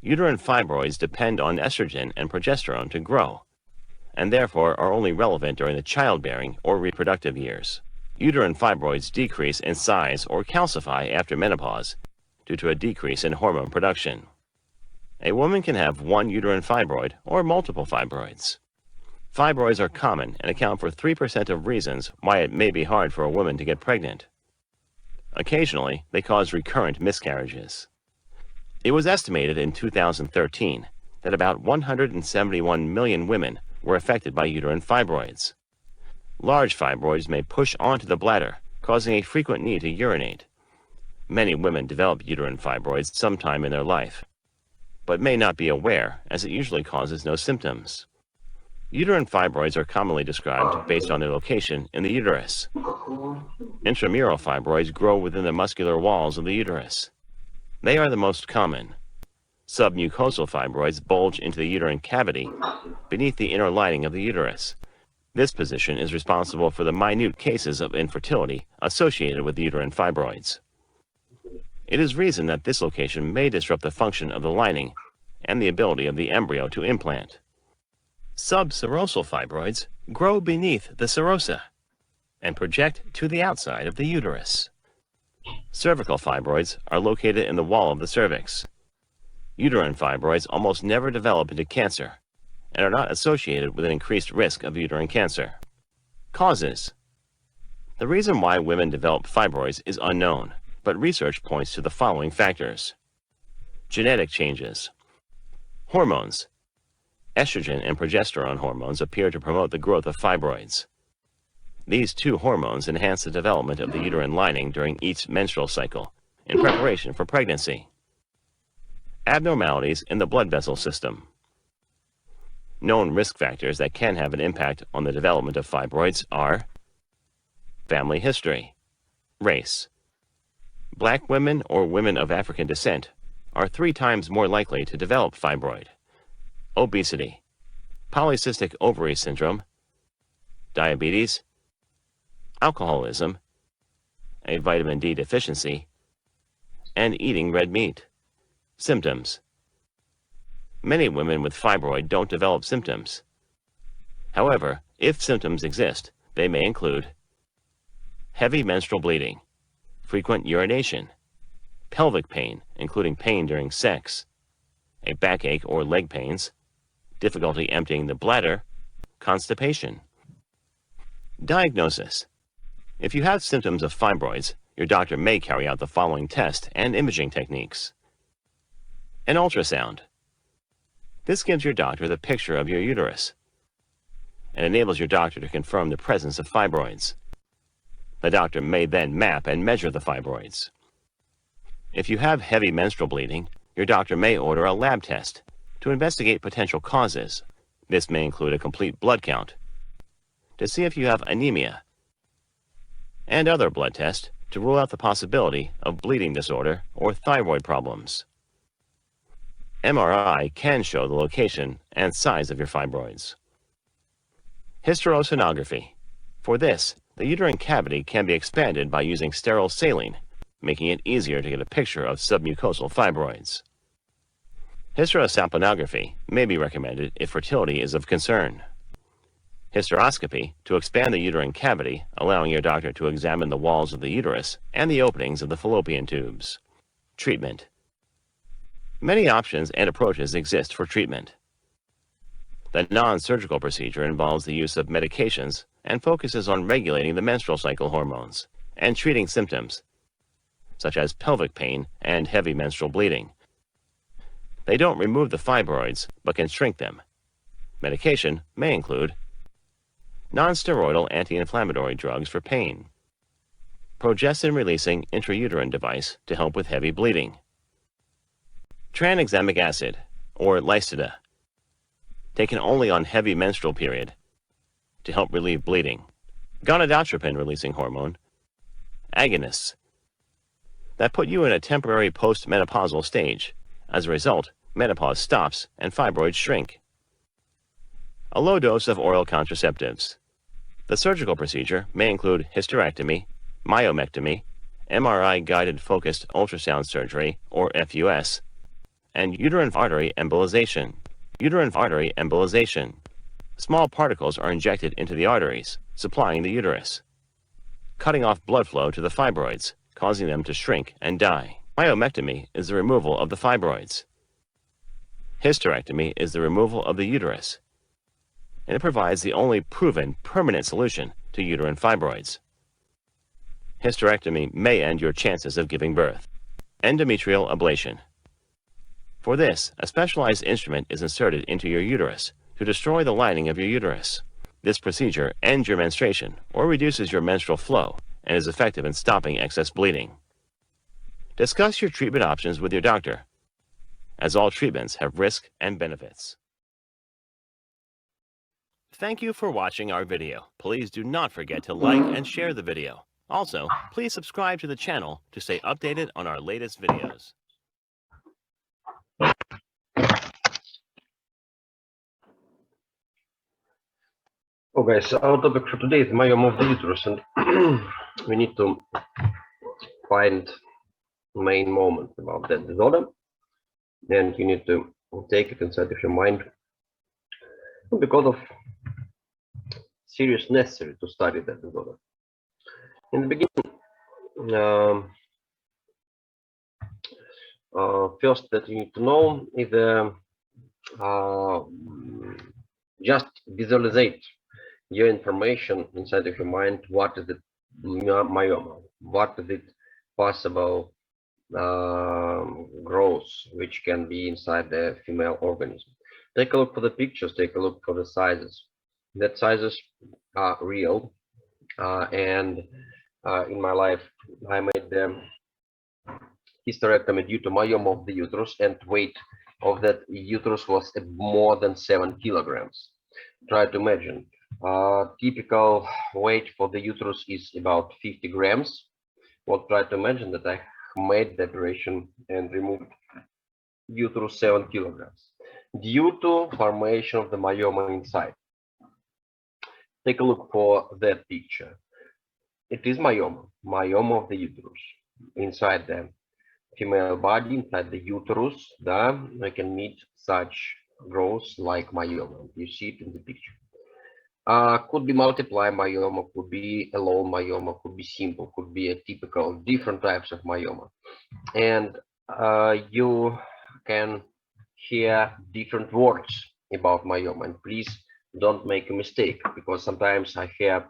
Uterine fibroids depend on estrogen and progesterone to grow, and therefore are only relevant during the childbearing or reproductive years. Uterine fibroids decrease in size or calcify after menopause due to a decrease in hormone production. A woman can have one uterine fibroid or multiple fibroids. Fibroids are common and account for 3% of reasons why it may be hard for a woman to get pregnant. Occasionally, they cause recurrent miscarriages. It was estimated in 2013 that about 171 million women were affected by uterine fibroids. Large fibroids may push onto the bladder, causing a frequent need to urinate. Many women develop uterine fibroids sometime in their life, but may not be aware, as it usually causes no symptoms. Uterine fibroids are commonly described based on their location in the uterus. Intramural fibroids grow within the muscular walls of the uterus. They are the most common. Submucosal fibroids bulge into the uterine cavity beneath the inner lining of the uterus. This position is responsible for the minute cases of infertility associated with uterine fibroids. It is reasoned that this location may disrupt the function of the lining and the ability of the embryo to implant. Subserosal fibroids grow beneath the serosa and project to the outside of the uterus. Cervical fibroids are located in the wall of the cervix. Uterine fibroids almost never develop into cancer and are not associated with an increased risk of uterine cancer. Causes. The reason why women develop fibroids is unknown, but research points to the following factors. Genetic changes. Hormones. Estrogen and progesterone hormones appear to promote the growth of fibroids. These two hormones enhance the development of the uterine lining during each menstrual cycle in preparation for pregnancy. Abnormalities in the blood vessel system. Known risk factors that can have an impact on the development of fibroids are family history, race. Black women or women of African descent are 3 times more likely to develop fibroid. Obesity, polycystic ovary syndrome, diabetes, alcoholism, a vitamin D deficiency, and eating red meat. Symptoms. Many women with fibroid don't develop symptoms. However, if symptoms exist, they may include heavy menstrual bleeding, frequent urination, pelvic pain, including pain during sex, a backache or leg pains, difficulty emptying the bladder, constipation. Diagnosis. If you have symptoms of fibroids, your doctor may carry out the following test and imaging techniques. An ultrasound. This gives your doctor the picture of your uterus and enables your doctor to confirm the presence of fibroids. The doctor may then map and measure the fibroids. If you have heavy menstrual bleeding, your doctor may order a lab test to investigate potential causes. This may include a complete blood count to see if you have anemia, and other blood tests to rule out the possibility of bleeding disorder or thyroid problems. MRI can show the location and size of your fibroids. Hysterosonography. For this, the uterine cavity can be expanded by using sterile saline, making it easier to get a picture of submucosal fibroids. Hysterosaponography may be recommended if fertility is of concern. Hysteroscopy to expand the uterine cavity, allowing your doctor to examine the walls of the uterus and the openings of the fallopian tubes. Treatment. Many options and approaches exist for treatment. The non-surgical procedure involves the use of medications and focuses on regulating the menstrual cycle hormones and treating symptoms, such as pelvic pain and heavy menstrual bleeding. They don't remove the fibroids, but can shrink them. Medication may include non-steroidal anti-inflammatory drugs for pain, progestin-releasing intrauterine device to help with heavy bleeding, tranexamic acid, or Lysida, taken only on heavy menstrual period to help relieve bleeding, gonadotropin-releasing hormone, agonists, that put you in a temporary postmenopausal stage. As a result, menopause stops and fibroids shrink. A low dose of oral contraceptives. The surgical procedure may include hysterectomy, myomectomy, MRI-guided focused ultrasound surgery, or FUS, and uterine artery embolization. Uterine artery embolization. Small particles are injected into the arteries, supplying the uterus, cutting off blood flow to the fibroids, causing them to shrink and die. Myomectomy is the removal of the fibroids. Hysterectomy is the removal of the uterus, and it provides the only proven permanent solution to uterine fibroids. Hysterectomy may end your chances of giving birth. Endometrial ablation. For this, a specialized instrument is inserted into your uterus to destroy the lining of your uterus. This procedure ends your menstruation or reduces your menstrual flow and is effective in stopping excess bleeding. Discuss your treatment options with your doctor, as all treatments have risk and benefits. Thank you for watching our video. Please do not forget to like and share the video. Also, please subscribe to the channel to stay updated on our latest videos. Okay, so our topic for today is myoma of the uterus, and we need to find main moment about that disorder, and you need to take it inside of your mind because of serious necessary to study that disorder. In the beginning, first that you need to know is just visualize your information inside of your mind. What is it myoma? What is it possible growth which can be inside the female organism? Take a look for the pictures, take a look for the sizes. That sizes are real, and in my life I made the hysterectomy due to myoma of the uterus, and weight of that uterus was more than 7 kilograms. Try to imagine. Typical weight for the uterus is about 50 grams. Well, try to imagine that I made the operation and removed uterus 7 kilograms due to formation of the myoma inside. Take a look for that picture. It is myoma of the uterus inside the female body, inside the uterus. We can meet such growth like myoma. You see it in the picture. Could be multiply myoma, could be alone myoma, could be simple, could be a typical different types of myoma. And you can hear different words about myoma, and please don't make a mistake, because sometimes I hear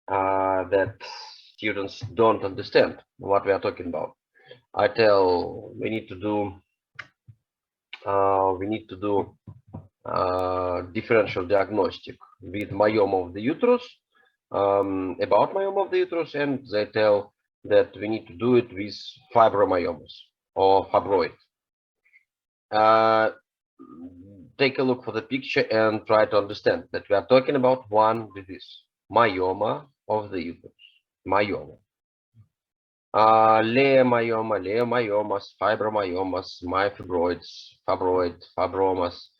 that students don't understand what we are talking about. I tell we need to do differential diagnostic with myoma of the uterus, about myoma of the uterus, and they tell that we need to do it with fibromyomas or fibroid. Take a look for the picture and try to understand that we are talking about one disease, myoma of the uterus, myoma. Leiomyoma, leiomyomas, fibromyomas, myfibroids, fibromas,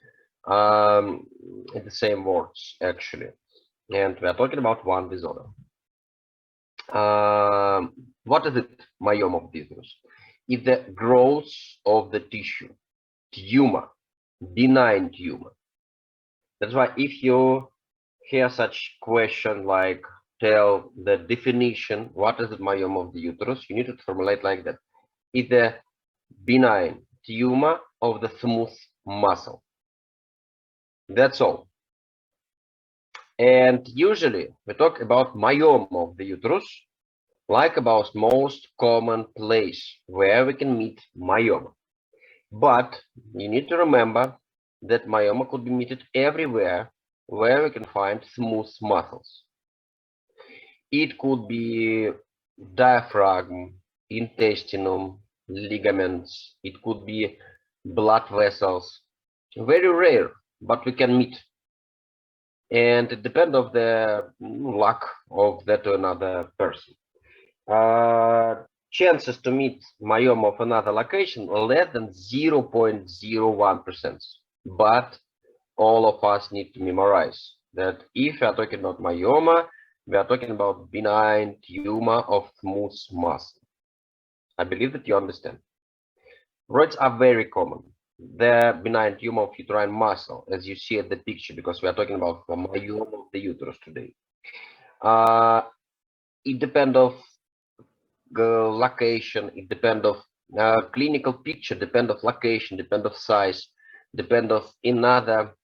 in the same words actually, and we are talking about one disorder. What is it? Myoma of the uterus is the growth of the tissue, tumor, benign tumor. That's why if you hear such question like tell the definition, what is the myoma of the uterus, you need to formulate like that. It's a benign tumor of the smooth muscle. That's all. And usually we talk about myoma of the uterus like about most common place where we can meet myoma. But you need to remember that myoma could be meted everywhere where we can find smooth muscles. It could be diaphragm, intestinum, ligaments, it could be blood vessels. Very rare, but we can meet. And it depends on the luck of that or another person. Chances to meet myoma of another location are less than 0.01%. But all of us need to memorize that if we are talking about myoma, we are talking about benign tumor of smooth muscle. I believe that you understand. Fibroids are very common. the benign tumor of uterine muscle, as you see at the picture, because we are talking about the myoma of the uterus today. Uh, it depends of location, it depends of clinical picture, depend of location, depend of size, depend of another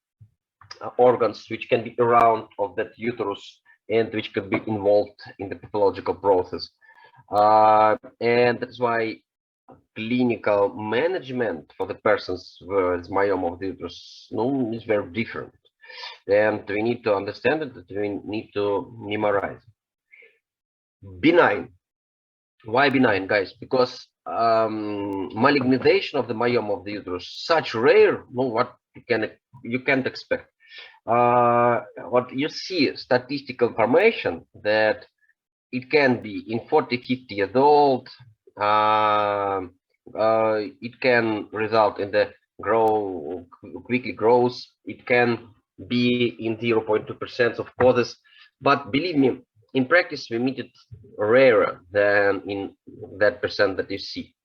organs which can be around of that uterus and which could be involved in the pathological process. And that's why clinical management for the persons with myoma of the uterus is very different. And we need to understand it, that we need to memorize. Benign. Why benign, guys? Because malignization of the myoma of the uterus, such rare, what you can't expect. What you see statistical information that it can be in 40, 50 years old. It can result in the quickly growth. It can be in 0.2% of causes, but believe me, in practice we meet it rarer than in that percent that you see.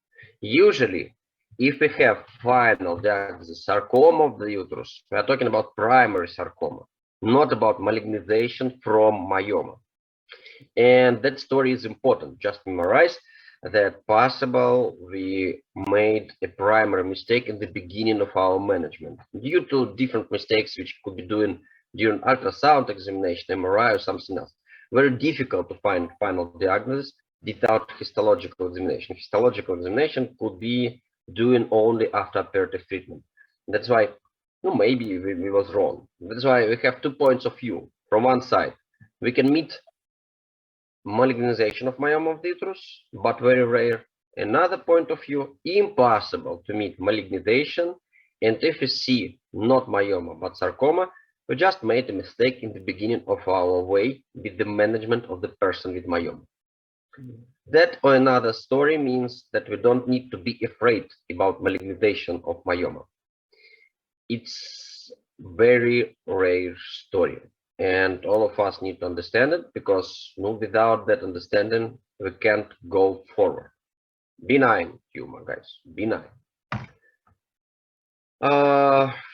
Usually, if we have final diagnosis sarcoma of the uterus, we are talking about primary sarcoma, not about malignization from myoma. And that story is important. Just memorize that possible we made a primary mistake in the beginning of our management due to different mistakes which could be doing during ultrasound examination, MRI, or something else. Very difficult to find final diagnosis without histological examination. Histological examination could be doing only after operative treatment. That's why maybe we was wrong. That's why we have 2 points of view. From one side, we can meet malignization of myoma of the uterus, but very rare. Another point of view, impossible to meet malignization. And if we see not myoma, but sarcoma, we just made a mistake in the beginning of our way with the management of the person with myoma. That or another story means that we don't need to be afraid about malignization of myoma. It's very rare story. And all of us need to understand it, because without that understanding, we can't go forward. Benign tumor, guys, benign.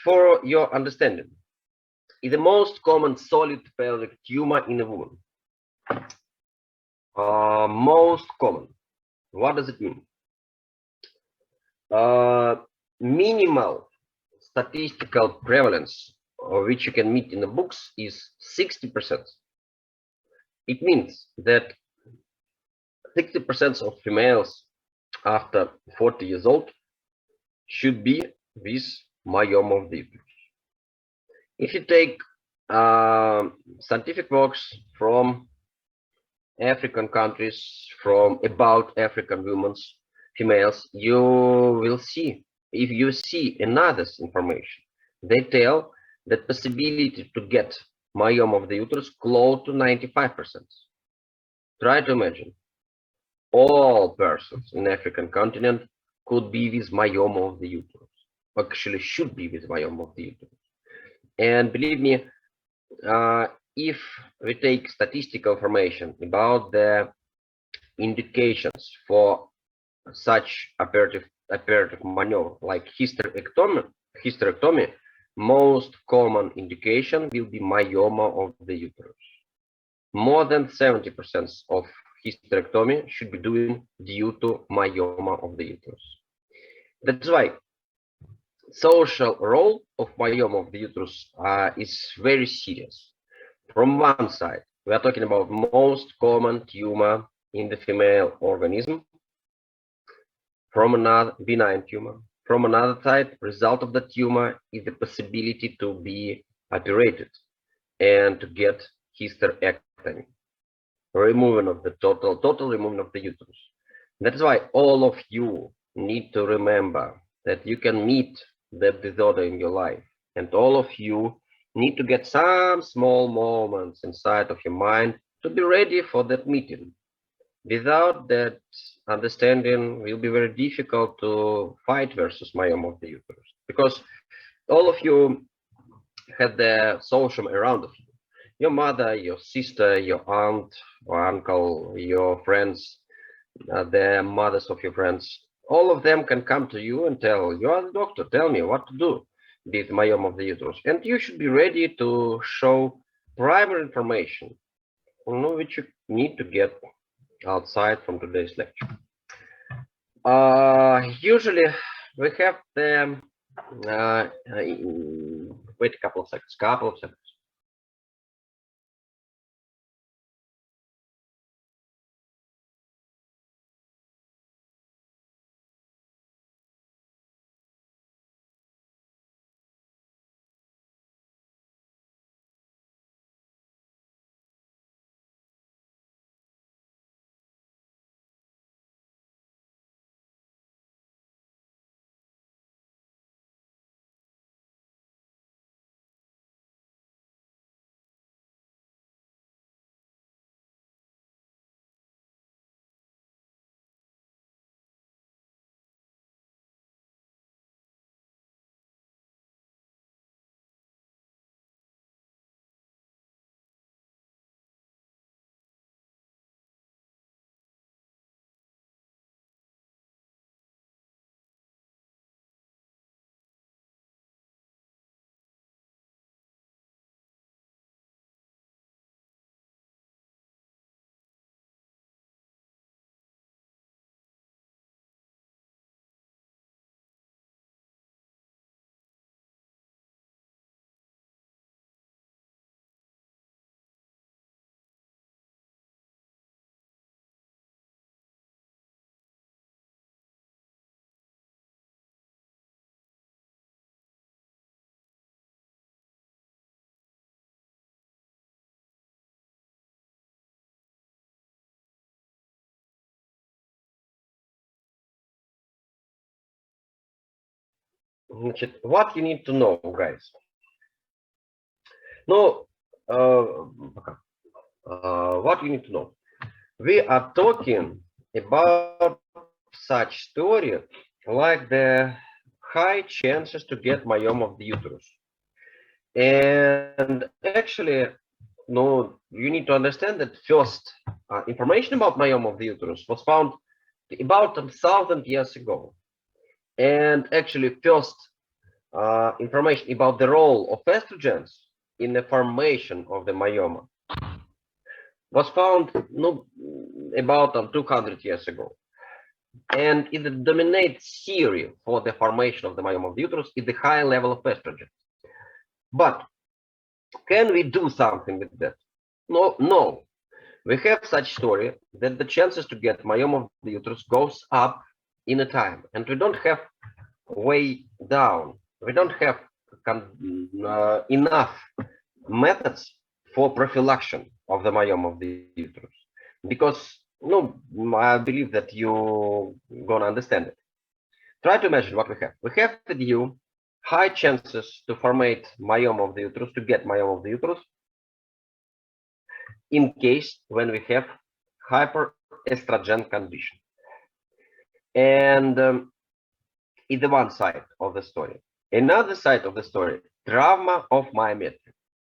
For your understanding, is the most common solid pelvic tumor in a woman. Most common. What does it mean? Minimal statistical prevalence, which you can meet in the books, is 60%. It means that 60% of females after 40 years old should be with myoma of the uterus. If you take scientific works from African countries, from about African women's females, you will see, if you see another information, they tell that possibility to get myoma of the uterus close to 95%. Try to imagine all persons in African continent could be with myoma of the uterus, actually should be with myoma of the uterus. And believe me, if we take statistical information about the indications for such operative maneuver like hysterectomy, most common indication will be myoma of the uterus. More than 70% of hysterectomy should be doing due to myoma of the uterus. That's why social role of myoma of the uterus is very serious. From one side, we are talking about most common tumor in the female organism. From another, benign tumor. From another side, result of the tumor is the possibility to be operated and to get hysterectomy, removal of the total removal of the uterus. That's why all of you need to remember that you can meet that disorder in your life, and all of you need to get some small moments inside of your mind to be ready for that meeting. Without that understanding, it will be very difficult to fight versus myoma of the uterus, because all of you had the social around of you. Your mother, your sister, your aunt or uncle, your friends, the mothers of your friends, All of them can come to you and tell, you are the doctor, tell me what to do with myoma of the uterus. And you should be ready to show primary information, which you need to get outside from today's lecture. Usually we have the, wait a couple of seconds. What you need to know, guys. No, what you need to know. We are talking about such story like the high chances to get myoma of the uterus. And actually, no, you need to understand that first information about myoma of the uterus was found about 1,000 years ago. And actually, first information about the role of estrogens in the formation of the myoma was found about 200 years ago. And it dominates theory for the formation of the myoma of the uterus is the high level of estrogen. But can we do something with that? No. We have such story that the chances to get myoma of the uterus goes up in a time, and we don't have way down. We don't have enough methods for prophylaxis of the myoma of the uterus, because I believe that you're gonna understand it. Try to imagine what we have. We have with you high chances to formate myoma of the uterus, to get myoma of the uterus, in case when we have hyperestrogen condition. And it's the one side of the story. Another side of the story, trauma of myometry.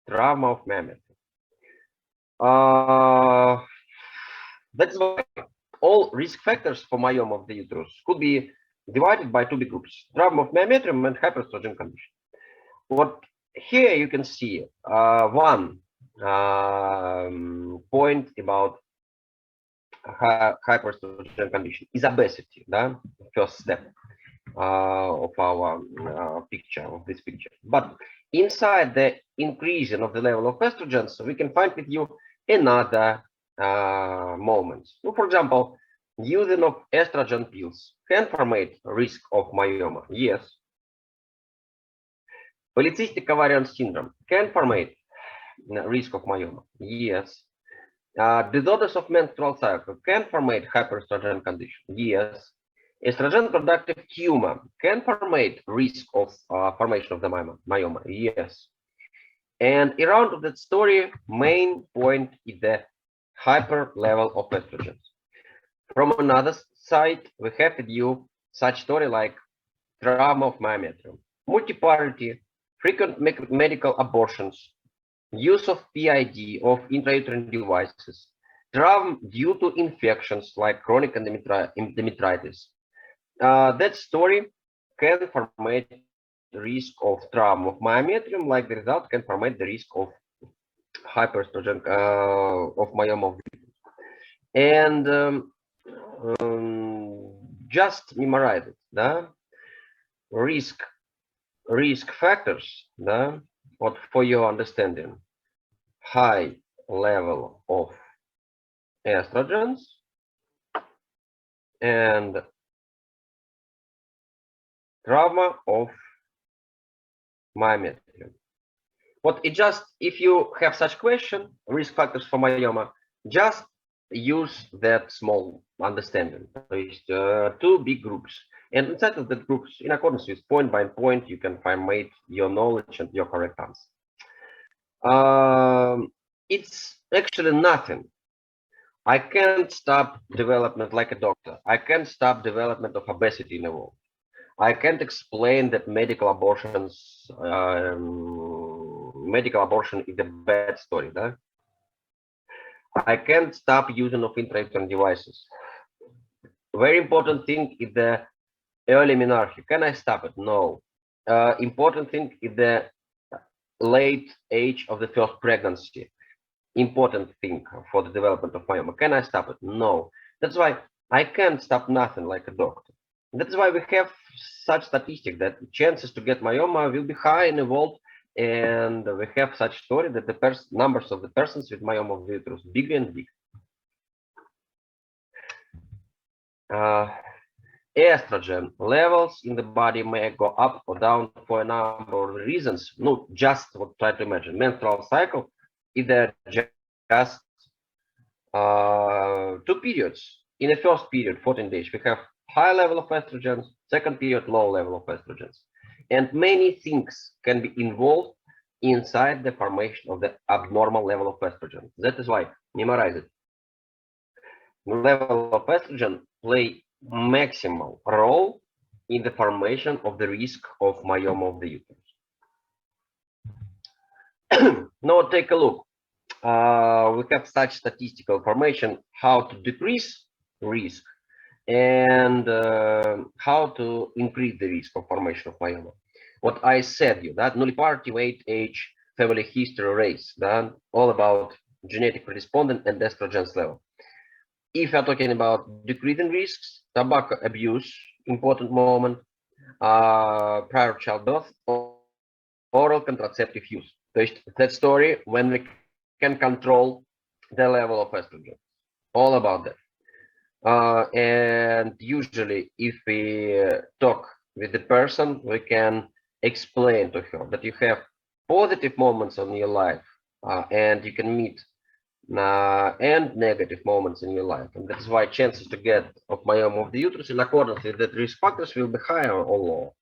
Trauma of myometry. That's why all risk factors for myoma of the uterus could be divided by two big groups: trauma of myometrium and hyperestrogen condition. What here you can see one point about hyperestrogen condition is obesity, the first step of our picture, of this picture. But inside the increasing of the level of estrogens, we can find with you another moments. So, for example, using of estrogen pills can formate risk of myoma. Yes. Polycystic ovarian syndrome can formate risk of myoma. Yes. Disorders of menstrual cycle can formate hyperestrogen condition. Yes. Estrogen productive tumor can formate risk of formation of the myoma. Yes. And around of that story, main point is the hyper level of estrogens. From another side, we have with you such story like trauma of myometrium, multiparity, frequent medical abortions, use of PID, of intrauterine devices, trauma due to infections like chronic endometritis, That story can formate risk of trauma of myometrium, like the result can formate the risk of hyperestrogen of myoma of the and just memorize it. Да? Risk factors, да? What for your understanding, high level of estrogens and trauma of myometrium. What it just, if you have such question, risk factors for myoma, just use that small understanding. There is two big groups, and inside of that groups, in accordance with point by point, you can find made your knowledge and your correct answer. It's actually nothing. I can't stop development like a doctor. I can't stop development of obesity in the world. I can't explain that medical abortion is a bad story. Да? I can't stop using of intrauterine devices. Very important thing is the early menarche. Can I stop it? No. Important thing is the late age of the first pregnancy. Important thing for the development of myoma. Can I stop it? No. That's why I can't stop nothing like a doctor. That's why we have such statistic that chances to get myoma will be high in the world, and we have such story that the numbers of the persons with myoma of the uterus bigger and bigger. Estrogen levels in the body may go up or down for a number of reasons. No, just what try to imagine. Menstrual cycle is just two periods. In the first period, 14 days, we have high level of estrogens, second period, low level of estrogens. And many things can be involved inside the formation of the abnormal level of estrogen. That is why, memorize it. Level of estrogen play maximal role in the formation of the risk of myoma of the uterus. Now take a look. We have such statistical information how to decrease risk and how to increase the risk of formation of myoma. What I said you, that nulliparity, weight, age, family history, race, that all about genetic predisponent and estrogens level. If you're talking about decreasing risks, tobacco abuse, important moment, prior childbirth, oral contraceptive use. That story when we can control the level of estrogen. All about that. And usually, if we talk with the person, we can explain to her that you have positive moments in your life and you can meet and negative moments in your life. And that's why chances to get of myoma of the uterus in accordance with that risk factors will be higher or lower.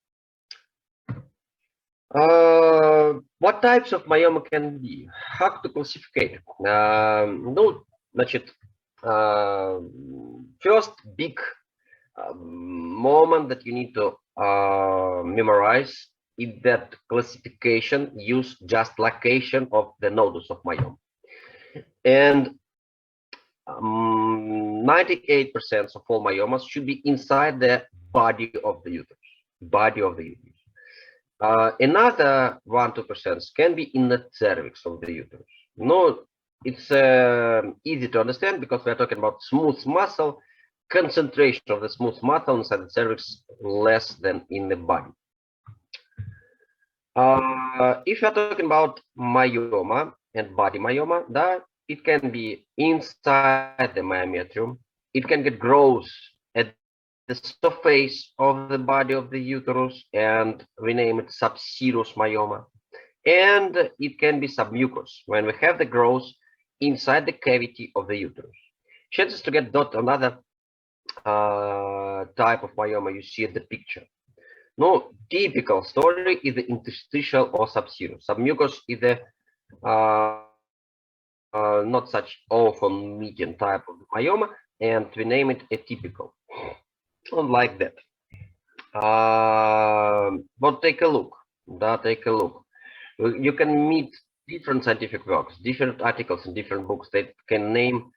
What types of myoma can be? How to classify? Ну, значит, first big moment that you need to memorize is that classification use just location of the nodus of myoma. And 98% of all myomas should be inside the body of the uterus. Body of the uterus. Another 1-2% can be in the cervix of the uterus. No, it's easy to understand because we're talking about smooth muscle. Concentration of the smooth muscle inside the cervix less than in the body. If you're talking about myoma and body myoma, that it can be inside the myometrium. It can get growth at the surface of the body of the uterus, and we name it subserous myoma. And it can be submucous when we have the growth inside the cavity of the uterus. Chances to get that another type of myoma you see at the picture. No, typical story is the interstitial or subserous. Submucous is the not such often medium type of myoma, and we name it atypical. Like that. But take a look. Take a look. You can meet different scientific works, different articles in different books that can name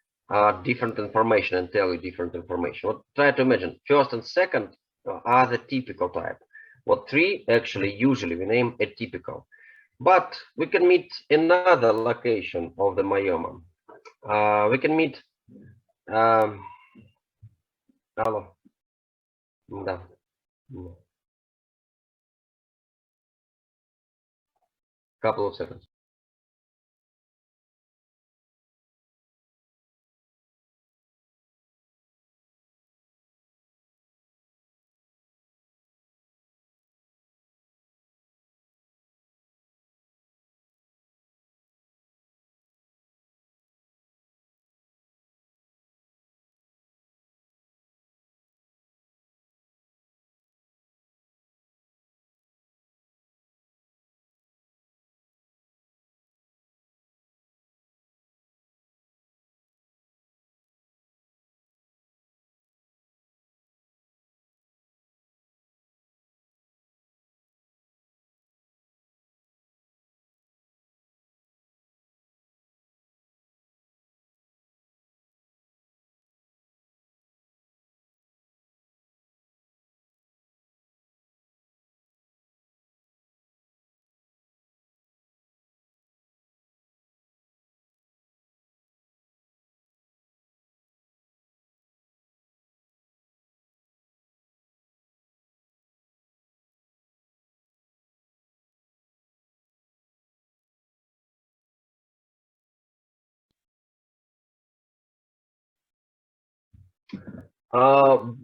different information and tell you different information. But try to imagine first and second are the typical type. What three actually usually we name atypical. But we can meet another location of the myoma. We can meet алло, да, couple of seconds.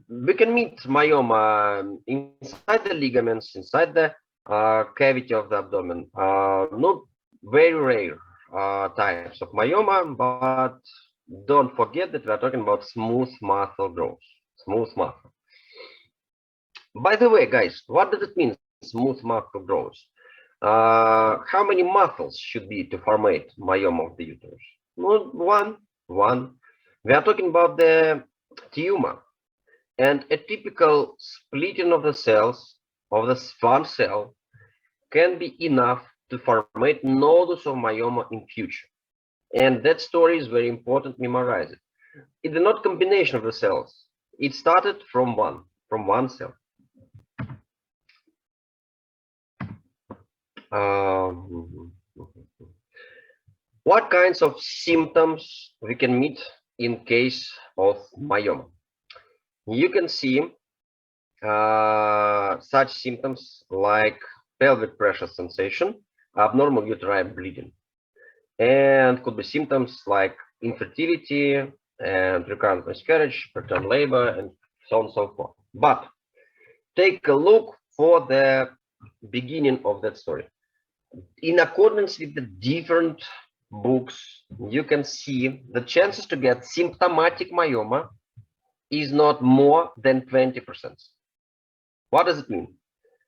We can meet myoma inside the ligaments, inside the cavity of the abdomen. Not very rare types of myoma, but don't forget that we are talking about smooth muscle growth. Smooth muscle. By the way, guys, what does it mean, smooth muscle growth? How many muscles should be to formate myoma of the uterus? Well, one. We are talking about the tumor. And a typical splitting of the cells of the one cell can be enough to formate nodus of myoma in future. And that story is very important, memorize it. It's not combination of the cells. It started from one cell. What kinds of symptoms we can meet in case of myoma? You can see such symptoms like pelvic pressure sensation, abnormal uterine bleeding, and could be symptoms like infertility and recurrent miscarriage, preterm labor, and so on and so forth. But take a look for the beginning of that story. In accordance with the different books, you can see the chances to get symptomatic myoma is not more than 20%. What does it mean?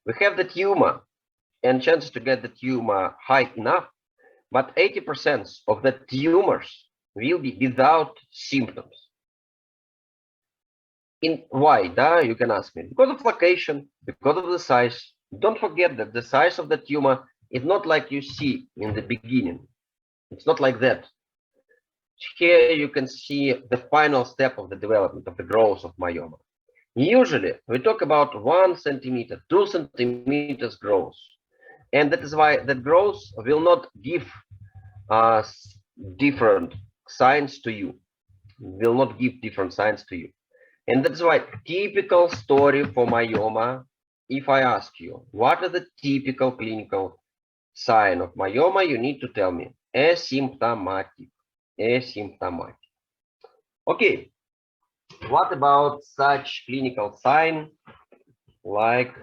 We have the tumor and chances to get the tumor high enough, but 80% of the tumors will be without symptoms. Why? You can ask me. Because of location, because of the size. Don't forget that the size of the tumor is not like you see in the beginning. It's not like that. Here you can see the final step of the development of the growth of myoma. Usually we talk about 1 centimeter, 2 centimeters growth. And that is why the growth will not give different signs to you, will not give different signs to you. And that's why typical story for myoma, if I ask you, what is the typical clinical sign of myoma, you need to tell me asymptomatic. Asymptomatic. Okay, what about such clinical sign like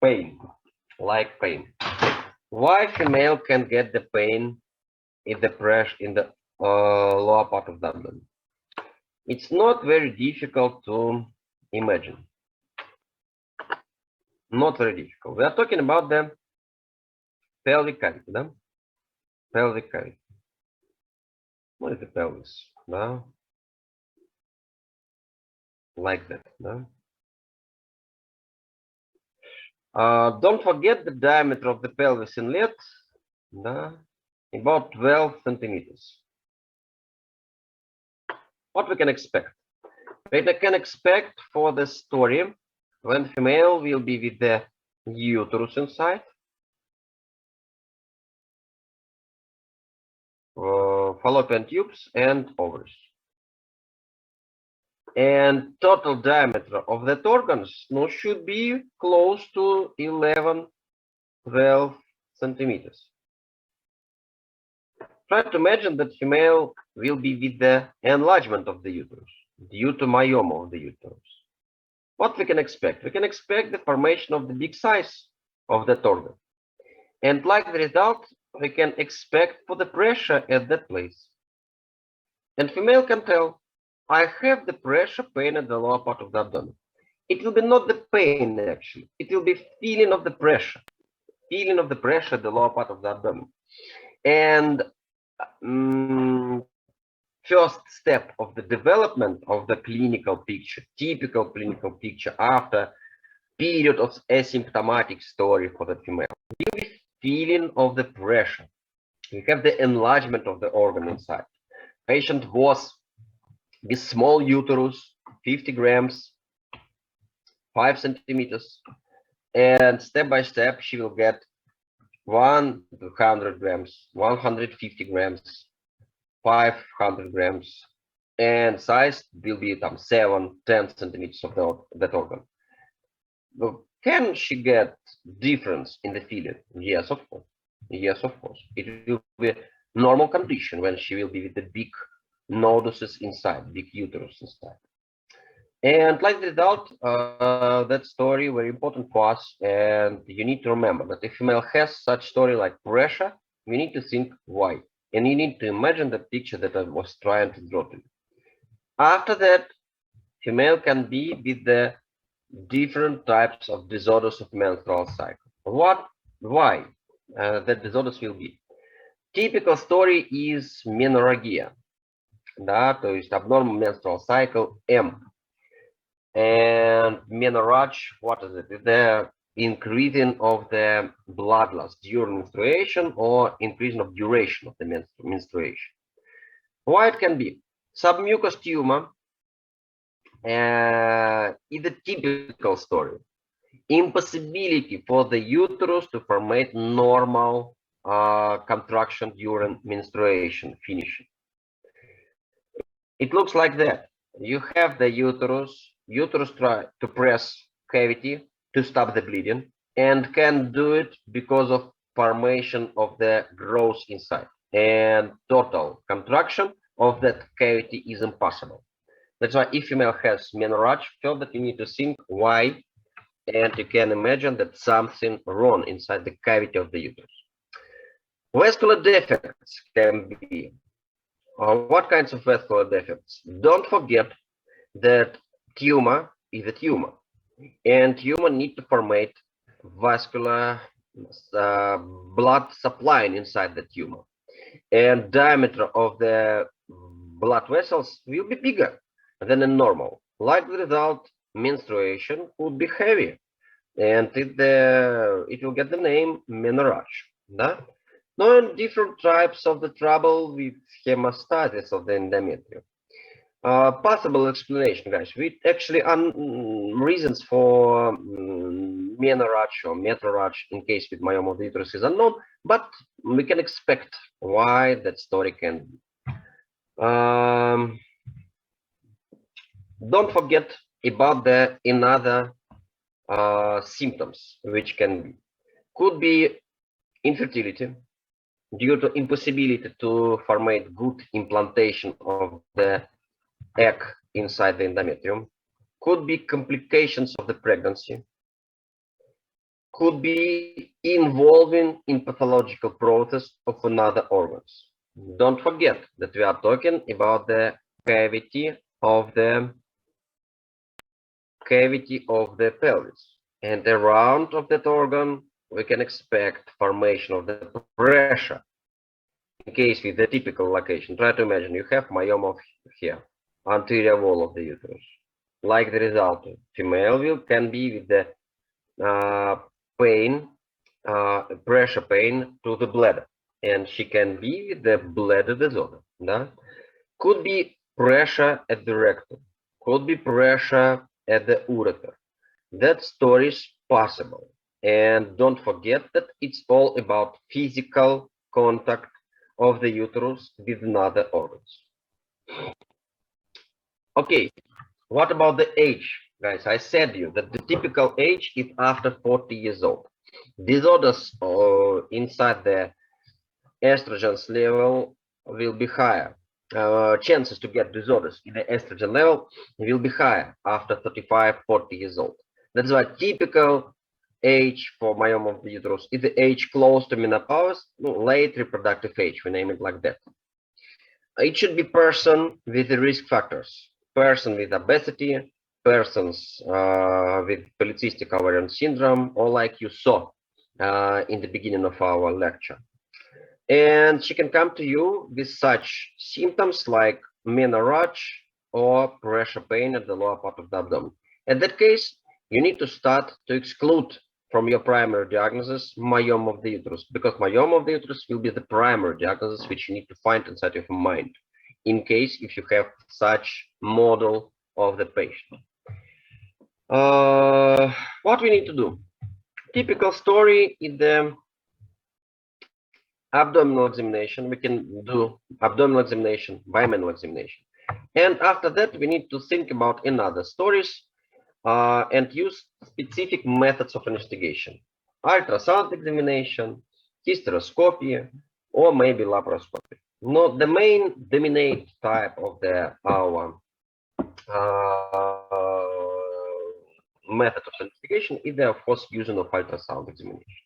pain? Like pain. Why female can get the pain in the pressure in the lower part of the abdomen? It's not very difficult to imagine. Not very difficult. We are talking about the pelvic cavity, да? Pelvic cavity. What is the pelvis? Да? Like that, да? Don't forget the diameter of the pelvis inlet, да? About 12 centimeters. What we can expect? We can expect for the story when female will be with the uterus inside, fallopian tubes and ovaries. And total diameter of that organs should be close to 11, 12 centimeters. Try to imagine that female will be with the enlargement of the uterus due to myoma of the uterus. What we can expect? We can expect the formation of the big size of that organ. And like the result, we can expect for the pressure at that place. And female can tell, I have the pressure pain at the lower part of the abdomen. It will be not the pain actually, it will be feeling of the pressure at the lower part of the abdomen. And first step of the development of the clinical picture, typical clinical picture after period of asymptomatic story for the female. Will be feeling of the pressure. You have the enlargement of the organ inside. Patient was with small uterus, 50 grams, 5 centimeters, and step by step she will get 100 grams, 150 grams, 500 grams, and size will be 7, 10 centimeters of that organ. Can she get difference in the feeling? Yes, of course. Yes, of course. It will be normal condition when she will be with the big nodules inside, big uterus inside. And like the result, that story very important for us. And you need to remember that if female has such story like pressure, you need to think why. And you need to imagine the picture that I was trying to draw to you. After that, female can be with the different types of disorders of menstrual cycle. Why that disorders will be? Typical story is menorrhagia, то есть abnormal menstrual cycle M. And menorrhage, what is it? The increasing of the blood loss during menstruation or increasing of duration of the menstruation. Why it can be? Submucous tumor is a typical story. Impossibility for the uterus to formate normal contraction during menstruation finishing. It looks like that. You have the uterus try to press cavity to stop the bleeding and can do it because of formation of the growth inside, and total contraction of that cavity is impossible. That's why if female has menorrhage, feel that you need to think why, and you can imagine that something wrong inside the cavity of the uterus. Vascular defects can be what kinds of vascular defects? Don't forget that tumor is a tumor, and tumor need to formate vascular blood supply inside the tumor, and diameter of the blood vessels will be bigger than a normal. Like the result, menstruation would be heavy, and it will get the name menorrhage. Knowing different types of the trouble with hemostasis of the endometrium. Possible explanation, guys. We actually reasons for menorrhage or metrorrhage in case with myoma of the uterus is unknown, but we can expect why that story can be. Don't forget about the another symptoms which could be infertility due to impossibility to formate good implantation of the egg inside the endometrium, could be complications of the pregnancy, could be involving in pathological process of another organs. Don't forget that we are talking about the cavity of the pelvis, and around of that organ we can expect formation of the pressure. In case with the typical location, try to imagine you have myoma here, anterior wall of the uterus. Like the result, female can be with the pressure pain to the bladder, and she can be with the bladder disorder. Could be pressure at the rectum, could be pressure at the ureter. That story is possible. And don't forget that it's all about physical contact of the uterus with other organs. Okay, what about the age? Guys, I said to you that the typical age is after 40 years old. Disorders inside the estrogen's level will be higher. Chances to get disorders in the estrogen level will be higher after 35, 40 years old. That's why typical age for myoma of the uterus is the age close to menopause, late reproductive age, we name it like that. It should be person with the risk factors, person with obesity, persons with polycystic ovarian syndrome, or like you saw in the beginning of our lecture. And she can come to you with such symptoms like menorrhage or pressure pain at the lower part of the abdomen. In that case, you need to start to exclude from your primary diagnosis myoma of the uterus, because myoma of the uterus will be the primary diagnosis which you need to find inside of your mind, in case if you have such model of the patient. What we need to do? Typical story in the abdominal examination. We can do abdominal examination, bimanual examination. And after that, we need to think about another stories and use specific methods of investigation. Ultrasound examination, hysteroscopy, or maybe laparoscopy. No, the main dominate type of our method of investigation is, of course, using of ultrasound examination.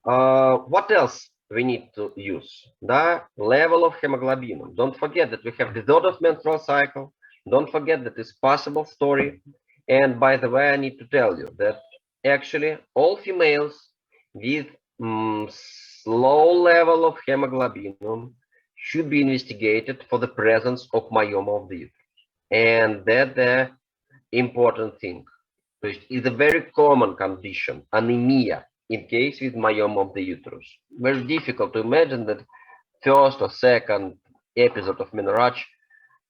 What else we need to use? The level of hemoglobin. Don't forget that we have disorder of menstrual cycle. Don't forget that it's possible story. And by the way, I need to tell you that actually all females with low level of hemoglobin should be investigated for the presence of myoma of the uterus. And that's the important thing. It's a very common condition, anemia, in case with myoma of the uterus. Very difficult to imagine that first or second episode of menorrhage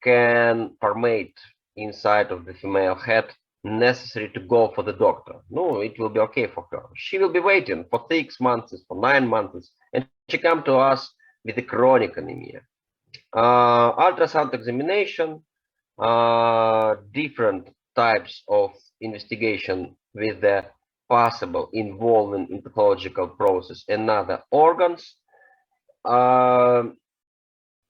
can permeate inside of the female head, necessary to go for the doctor. No, it will be okay for her. She will be waiting for 6 months, for 9 months, and she come to us with a chronic anemia. Ultrasound examination, different types of investigation with the possible involvement in pathological process and other organs.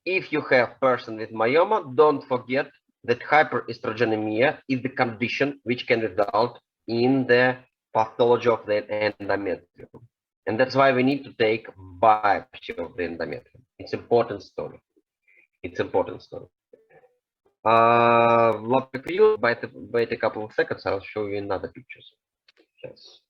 If you have person with myoma, don't forget that hyperestrogenemia is the condition which can result in the pathology of the endometrium. And that's why we need to take biopsy of the endometrium. It's important story. It's important story. If you wait a couple of seconds, I'll show you another pictures. Yes.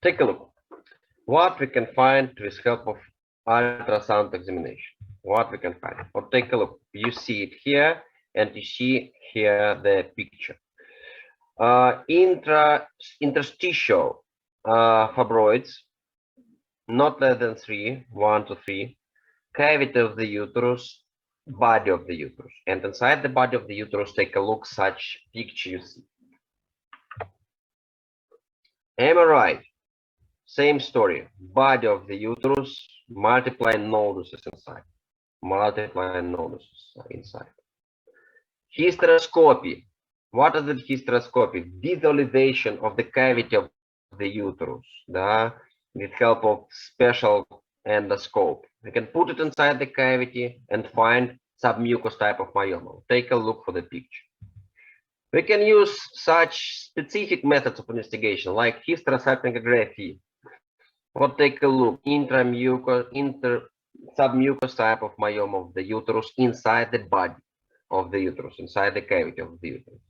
Take a look. What we can find with help of ultrasound examination? What we can find? Well, take a look. You see it here, and you see here the picture. Interstitial fibroids, not less than 3, 1 to 3, cavity of the uterus, body of the uterus. And inside the body of the uterus, take a look, such picture you see. Am I right? Same story. Body of the uterus, multiplying nodules inside. Multiplying nodules inside. Hysteroscopy. What is the hysteroscopy? Visualization of the cavity of the uterus, with help of special endoscope. We can put it inside the cavity and find submucous type of myoma. Take a look for the picture. We can use such specific methods of investigation like hysterossalpingography. Or take a look, submucous type of myoma of the uterus inside the body of the uterus, inside the cavity of the uterus.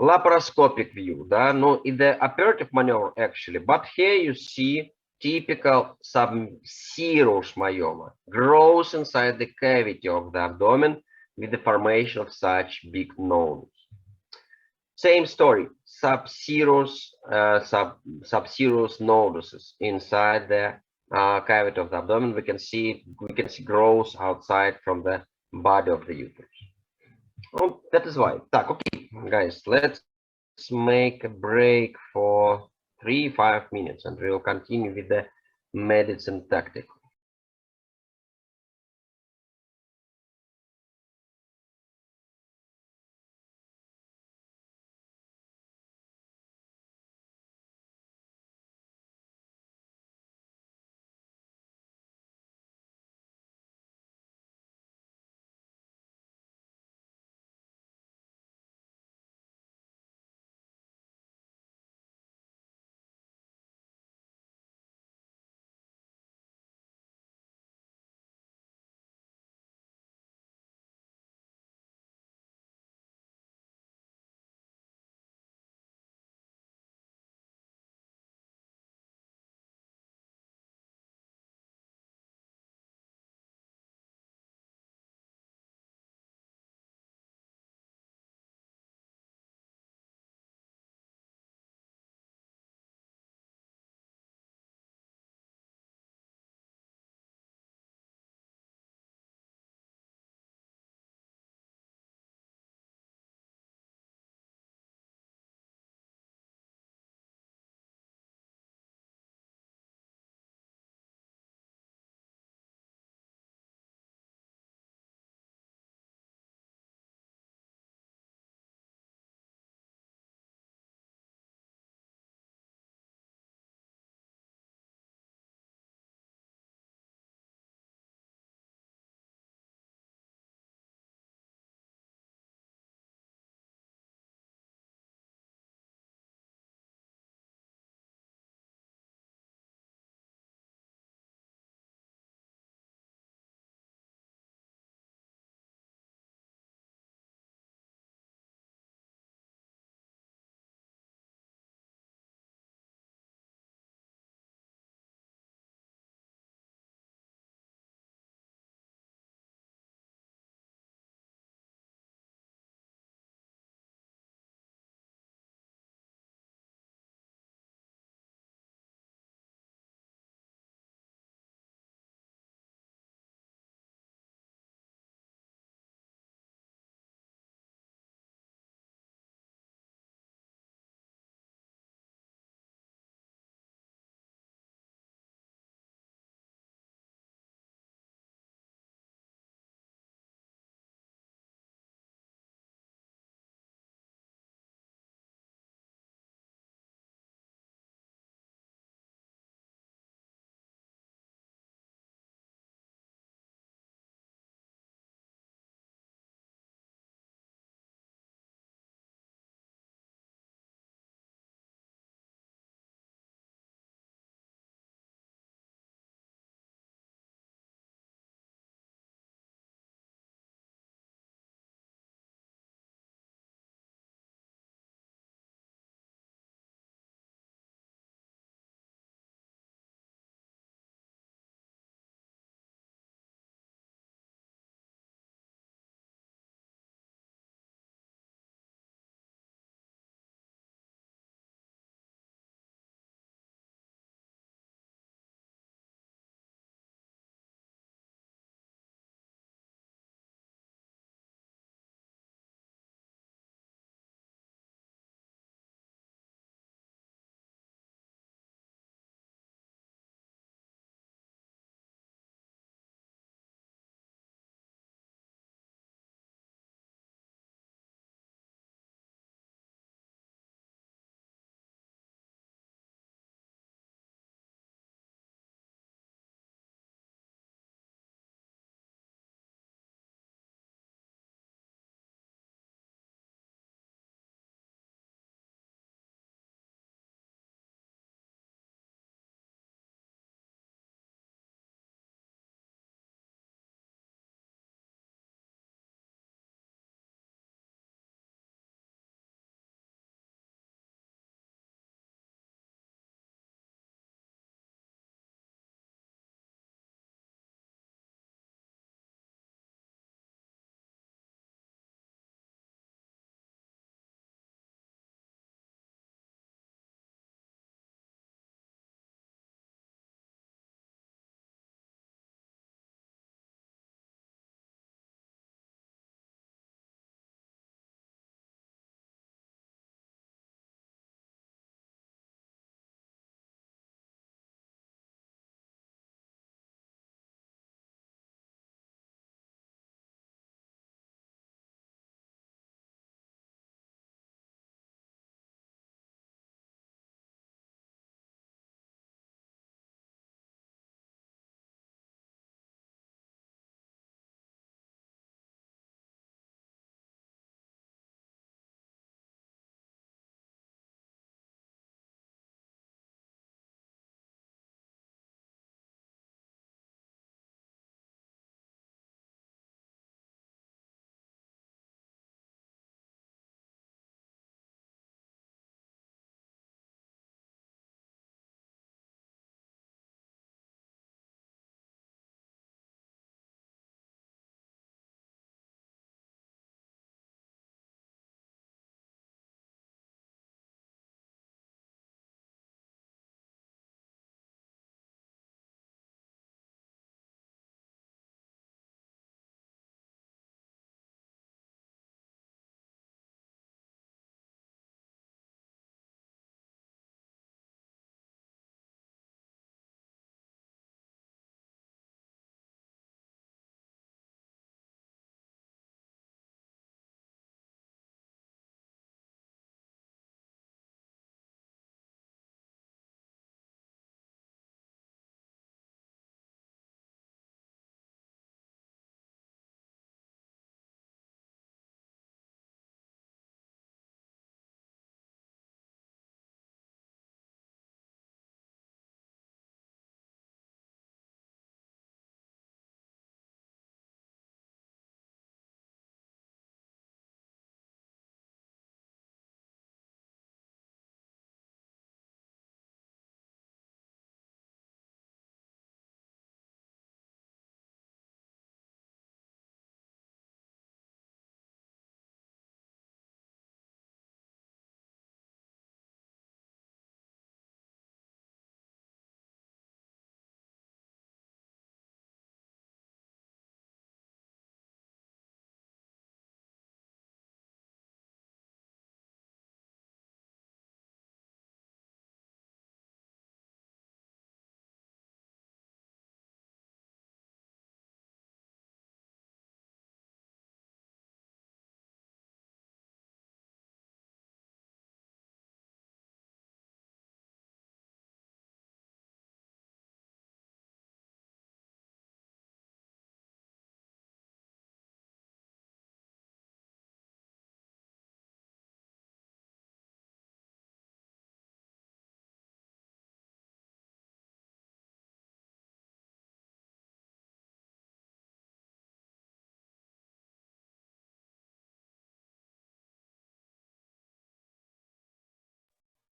Laparoscopic view, no, in the operative maneuver actually, but here you see typical subserous myoma, grows inside the cavity of the abdomen with the formation of such big nodes. Same story, subserous nodules inside the cavity of the abdomen. We can see growth outside from the body of the uterus. Oh, that is why. Okay, guys, let's make a break for 3-5 minutes, and we'll continue with the medicine tactic.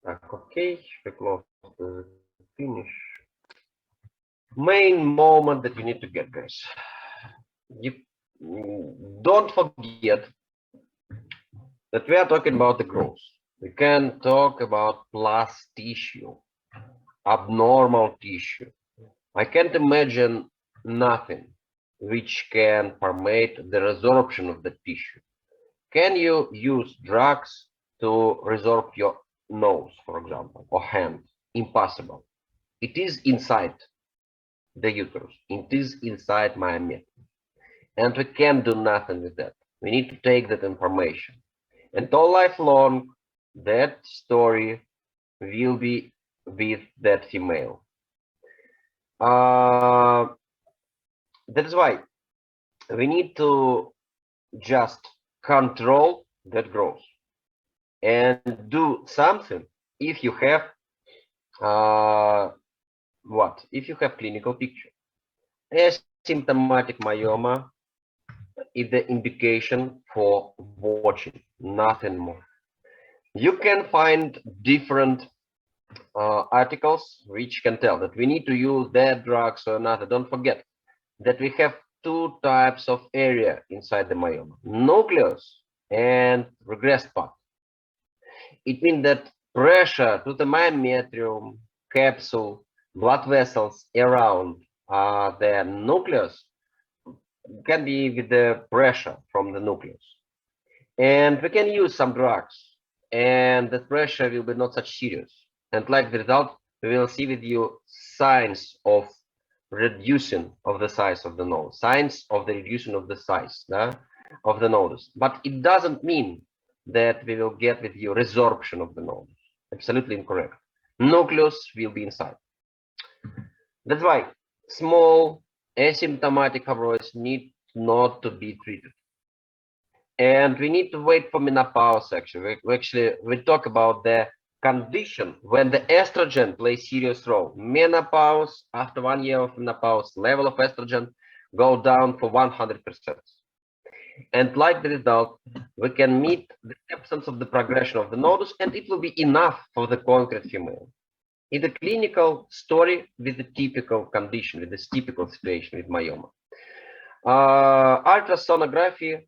Okay, we close the finish. Main moment that you need to get, guys. You don't forget that we are talking about the growth. We can talk about plus tissue, abnormal tissue. I can't imagine nothing which can permit the resorption of the tissue. Can you use drugs to resorb your nose, for example, or hand? Impossible. It is inside the uterus. It is inside my myoma. And we can't do nothing with that. We need to take that information. And all life long, that story will be with that female. That is why we need to just control that growth and do something if you have what? If you have clinical picture. Asymptomatic myoma is the indication for watching, nothing more. You can find different articles which can tell that we need to use that drugs or another. Don't forget that we have two types of area inside the myoma, nucleus and regressed part. It means that pressure to the myometrium, capsule, blood vessels around the nucleus can be with the pressure from the nucleus. And we can use some drugs, and the pressure will be not such serious. And like the result, we will see with you signs of reducing of the size of the node, signs of the reducing of the size of the nodes. But it doesn't mean that we will get with you resorption of the nodes. Absolutely incorrect. Nucleus will be inside. That's why small asymptomatic fibroids need not to be treated. And we need to wait for menopause. Actually, we talk about the condition when the estrogen plays serious role. Menopause, after 1 year of menopause, level of estrogen go down for 100%. And like the result, we can meet the absence of the progression of the nodus, and it will be enough for the concrete female. In the clinical story with the typical condition, with this typical situation with myoma. Ultrasonography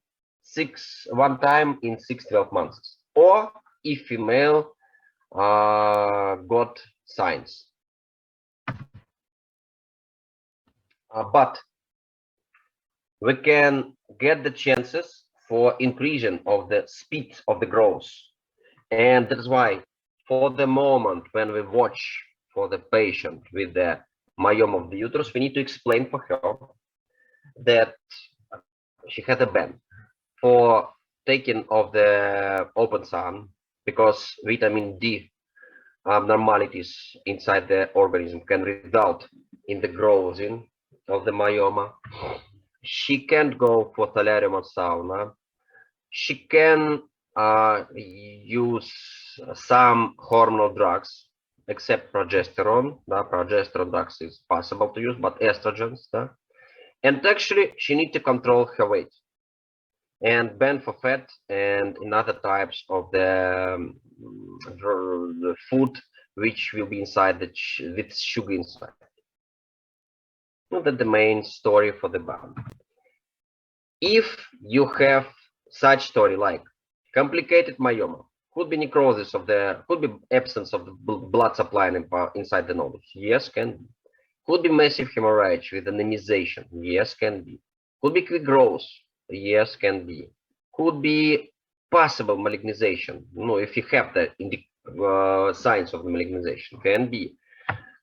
one time in 6-12 months, or if female got signs. But we can get the chances for increase of the speed of the growth. And that's why for the moment when we watch for the patient with the myoma of the uterus, we need to explain for her that she has a ban for taking of the open sun because vitamin D abnormalities inside the organism can result in the growing of the myoma. She can't go for solarium or sauna. She can use some hormonal drugs except progesterone. Progesterone drugs is possible to use, but estrogens. And actually, she needs to control her weight and ban for fat and in other types of the food which will be inside with sugar inside. Not that the main story for the ban. If you have such story like complicated myoma, could be necrosis of the, could be absence of the blood supply inside the nodus. Yes, can be. Could be massive hemorrhage with anemization. Yes, can be. Could be quick growth. Yes, can be. Could be possible malignization. No, if you have the signs of malignization, can be.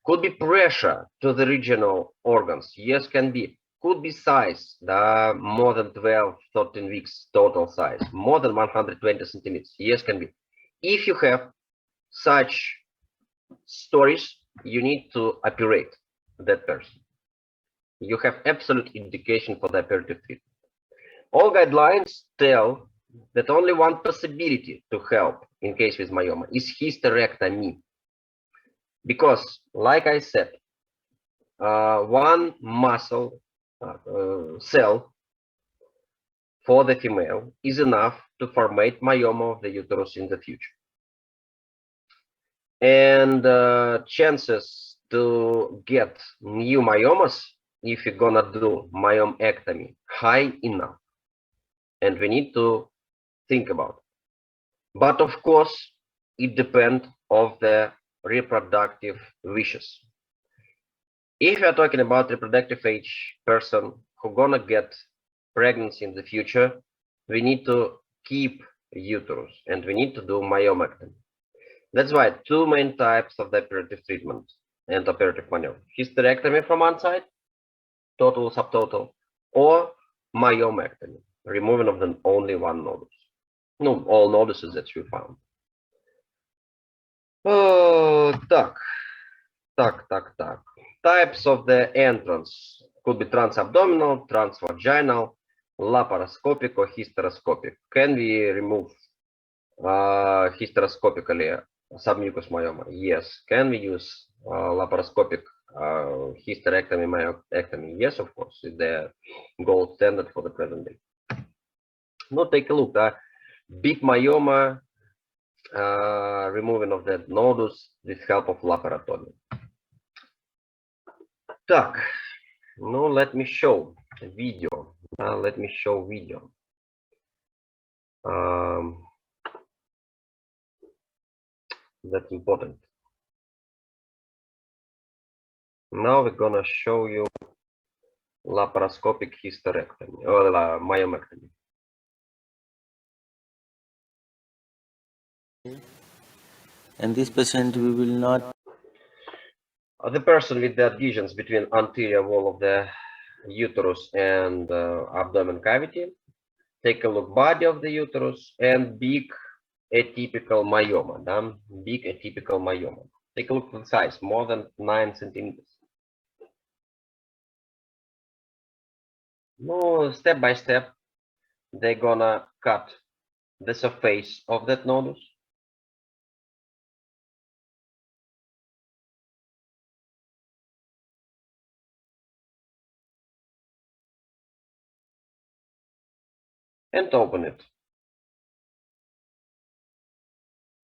Could be pressure to the regional organs. Yes, can be. Could be size, more than 12, 13 weeks total size, more than 120 centimeters. Yes, can be. If you have such stories, you need to operate that person. You have absolute indication for the operative treatment. All guidelines tell that only one possibility to help in case with myoma is hysterectomy. Because, like I said, one muscle cell for the female is enough to formate myoma of the uterus in the future. And chances to get new myomas if you're gonna do myomectomy high enough, and we need to think about it. But of course, it depends of the reproductive wishes. If you're talking about reproductive age person who gonna get pregnancy in the future, we need to keep uterus and we need to do myomectomy. That's why two main types of the operative treatment and operative maneuver: hysterectomy from one side, total subtotal, or myomectomy, removing of the only one nodus. No, all noduses that you found. Oh, так. Types of the entrance could be transabdominal, transvaginal, laparoscopic, or hysteroscopic. Can we remove hysteroscopically submucous myoma? Yes. Can we use laparoscopic hysterectomy, myectomy? Yes, of course. It's the gold standard for the present day. Now take a look. Big myoma, removing of the nodus with help of laparotomy. Так, no, let me show video. Let me show video. That's important. Now we're gonna show you laparoscopic hysterectomy or myomectomy. And this patient we will not. The person with the adhesions between anterior wall of the uterus and abdomen cavity. Take a look, body of the uterus and big atypical myoma. Big atypical myoma. Take a look at the size, more than 9 centimeters. No, step by step, they're gonna cut the surface of that nodus. And open it.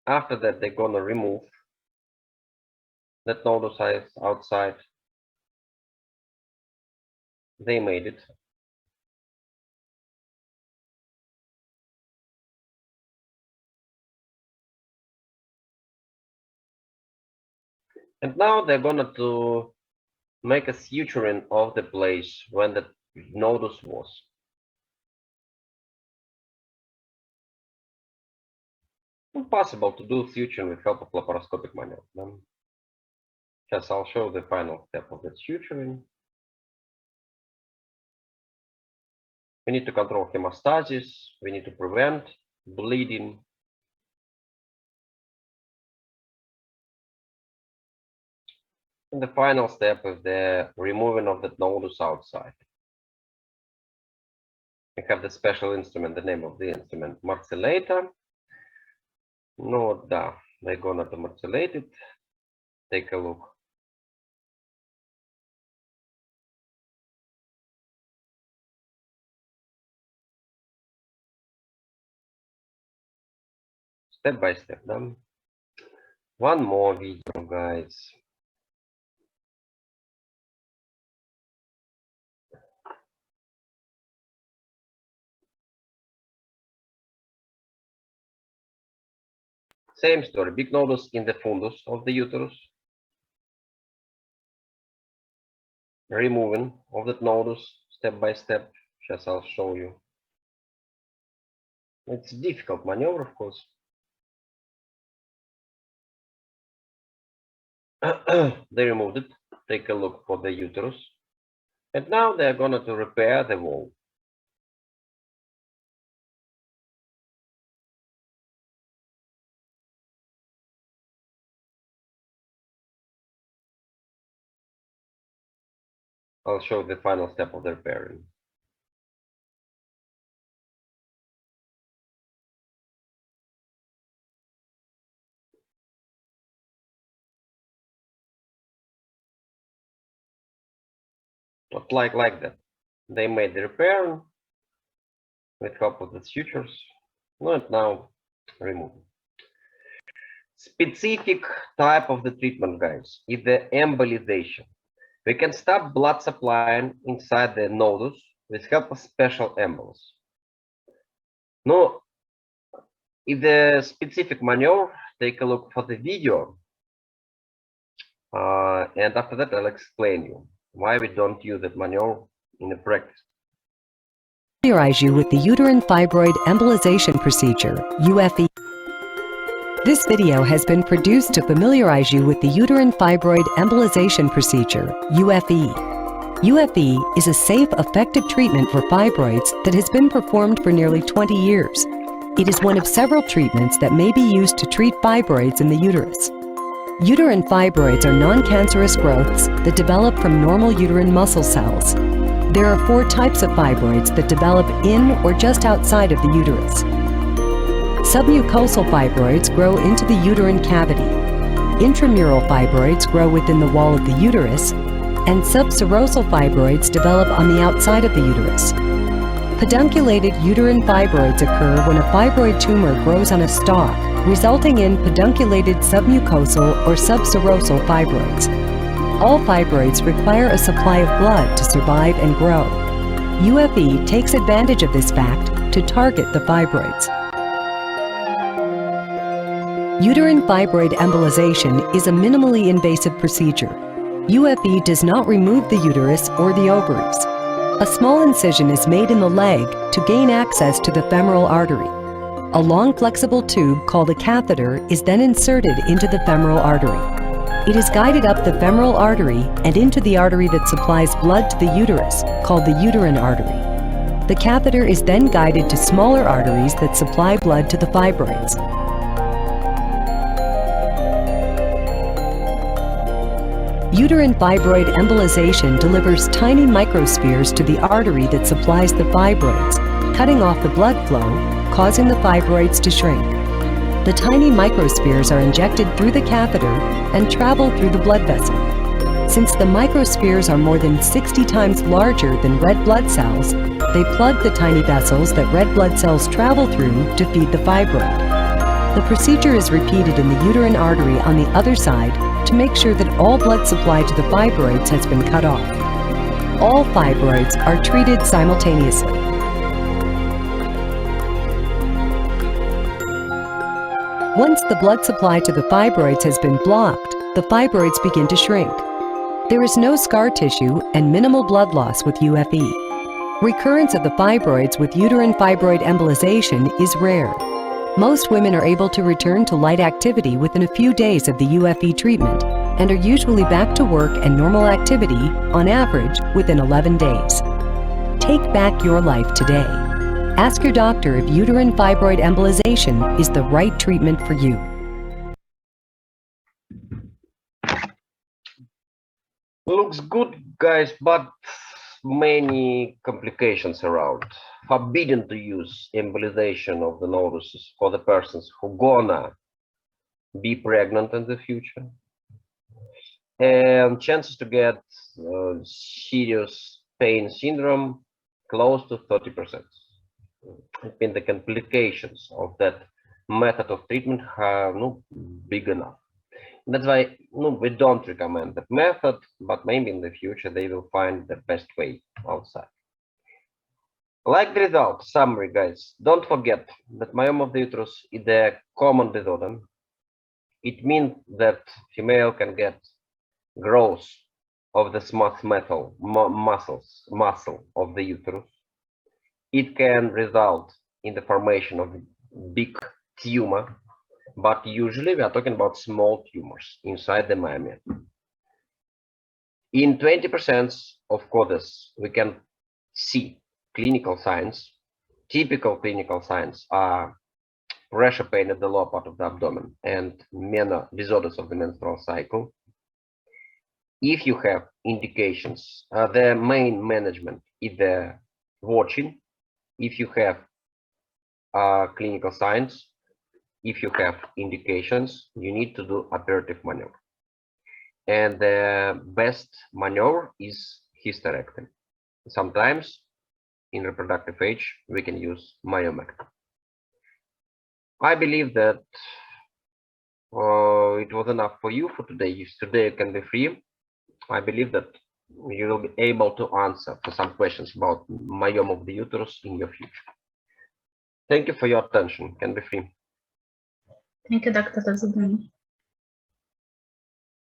After that, they're gonna remove that nodus outside. They made it. And now they're gonna to make a suturing of the place when the nodus was. Impossible to do suturing with help of laparoscopic maneuver. Just I'll show the final step of the suturing. We need to control hemostasis. We need to prevent bleeding. And the final step is the removing of the nodus outside. We have the special instrument, the name of the instrument, marcellator. No, they're gonna marcellate it. Take a look. Step by step. One more video, guys. Same story, big nodus in the fundus of the uterus. Removing of that nodus step by step, just I'll show you. It's a difficult maneuver, of course. They removed it. Take a look for the uterus. And now they're going to repair the wall. I'll show the final step of the repairing. Not like that. They made the repair with help of the sutures. And now remove. Specific type of the treatment, guys, is the embolization. We can stop blood supply inside the nodus with help of special embols. Now, if the specific maneuver, take a look for the video. And after that, I'll explain you why we don't use that maneuver in the practice. Familiarize you with the uterine fibroid embolization procedure, UFE. This video has been produced to familiarize you with the uterine fibroid embolization procedure, UFE. UFE is a safe, effective treatment for fibroids that has been performed for nearly 20 years. It is one of several treatments that may be used to treat fibroids in the uterus. Uterine fibroids are non-cancerous growths that develop from normal uterine muscle cells. There are 4 types of fibroids that develop in or just outside of the uterus. Submucosal fibroids grow into the uterine cavity. Intramural fibroids grow within the wall of the uterus, and subserosal fibroids develop on the outside of the uterus. Pedunculated uterine fibroids occur when a fibroid tumor grows on a stalk, resulting in pedunculated submucosal or subserosal fibroids. All fibroids require a supply of blood to survive and grow. UFE takes advantage of this fact to target the fibroids. Uterine fibroid embolization is a minimally invasive procedure. UFE does not remove the uterus or the ovaries. A small incision is made in the leg to gain access to the femoral artery. A long flexible tube called a catheter is then inserted into the femoral artery. It is guided up the femoral artery and into the artery that supplies blood to the uterus, called the uterine artery. The catheter is then guided to smaller arteries that supply blood to the fibroids. Uterine fibroid embolization delivers tiny microspheres to the artery that supplies the fibroids, cutting off the blood flow, causing the fibroids to shrink. The tiny microspheres are injected through the catheter and travel through the blood vessel. Since the microspheres are more than 60 times larger than red blood cells, they plug the tiny vessels that red blood cells travel through to feed the fibroid. The procedure is repeated in the uterine artery on the other side to make sure that all blood supply to the fibroids has been cut off. All fibroids are treated simultaneously. Once the blood supply to the fibroids has been blocked, the fibroids begin to shrink. There is no scar tissue and minimal blood loss with UFE. Recurrence of the fibroids with uterine fibroid embolization is rare. Most women are able to return to light activity within a few days of the UFE treatment and are usually back to work and normal activity, on average, within 11 days. Take back your life today. Ask your doctor if uterine fibroid embolization is the right treatment for you. Looks good, guys, but many complications around. Forbidden to use embolization of the nodules for the persons who gonna be pregnant in the future. And chances to get serious pain syndrome close to 30%. I think the complications of that method of treatment are not big enough. That's why we don't recommend that method, but maybe in the future they will find the best way outside. Like the result, summary, guys, don't forget that myoma of the uterus is a common disorder. It means that female can get growth of the smooth muscle of the uterus. It can result in the formation of big tumor, but usually we are talking about small tumors inside the myoma. In 20% of cases, we can see clinical signs. Typical clinical signs are pressure pain at the lower part of the abdomen and many disorders of the menstrual cycle. If you have indications, the main management is the watching. If you have clinical signs, if you have indications, you need to do operative maneuver. And the best maneuver is hysterectomy. Sometimes in reproductive age, we can use myomectomy. I believe that it was enough for you for today. If today you can be free, I believe that you will be able to answer for some questions about myoma of the uterus in your future. Thank you for your attention. Can be free. Thank you, Dr. Tazadani.